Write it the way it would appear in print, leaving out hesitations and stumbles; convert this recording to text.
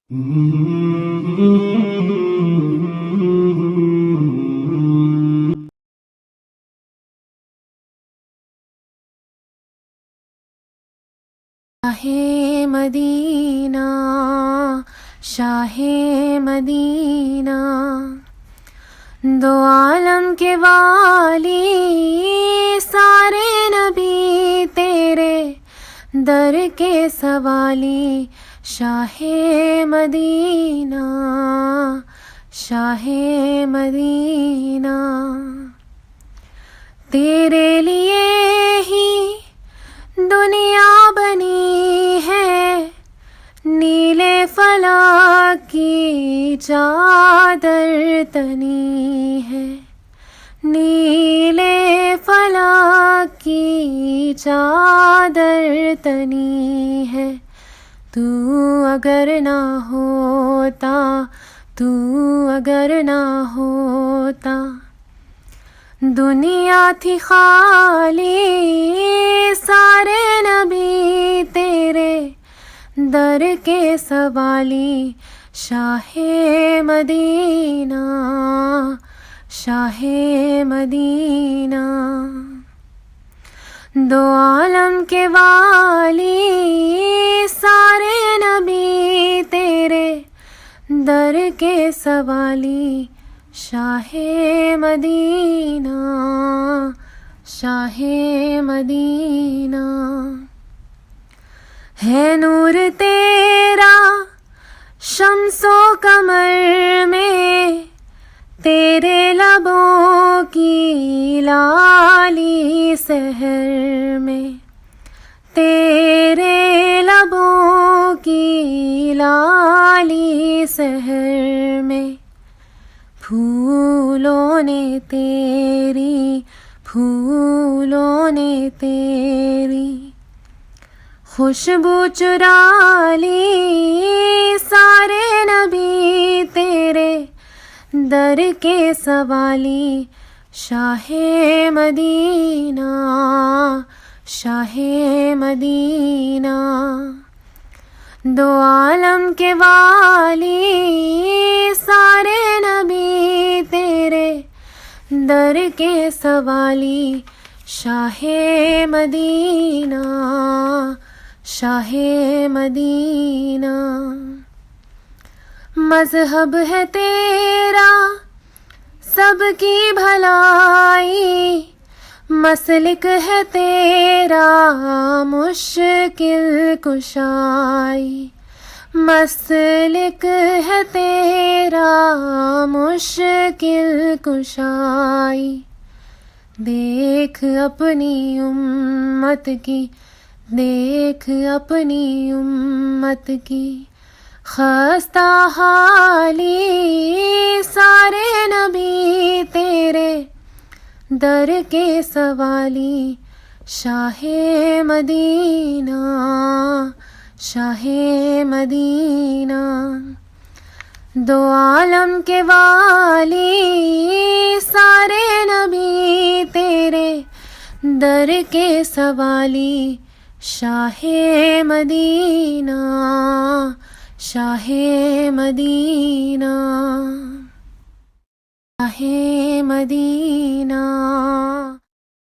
شاہ مدینہ، شاہ مدینہ، دو عالم کے والی، سارے نبی تیرے در کے سوالی، شاہ مدینہ، شاہ مدینہ، تیرے لیے ہی دنیا بنی ہے، نیلے فلک کی چادر تنی ہے، نیلے فلک کی چادر تنی ہے، تو اگر نہ ہوتا، تو اگر نہ ہوتا، دنیا تھی خالی، سارے نبی تیرے در کے سوالی، شاہ مدینہ، شاہ مدینہ، دو عالم کے والی، سارے نبی تیرے در کے سوالی، شاہ مدینہ، شاہ مدینہ، ہے نور تیرا شمس و قمر میں، تیرے لبوں کی لالی سحر میں، تیرے لبوں کی لالی سحر میں، پھولوں نے تیری، پھولوں نے تیری خوشبو چرا لی، سارے نبی تیرے در کے سوالی، شاہ مدینہ، شاہ مدینہ، دو عالم کے والی، سارے نبی تیرے در کے سوالی، شاہ مدینہ، شاہ مدینہ، مذہب ہے تیرا سب کی بھلائی، مسلک ہے تیرا مشکل کشائی، مسلک ہے تیرا مشکل کشائی، دیکھ اپنی امت کی، دیکھ اپنی امت کی خستہ حالی، سارے نبی تیرے در کے سوالی، شاہ مدینہ، شاہ مدینہ، دو عالم کے والی، سارے نبی تیرے در کے سوالی، شاہ مدینہ، شاہ مدینہ، شاہ مدینہ۔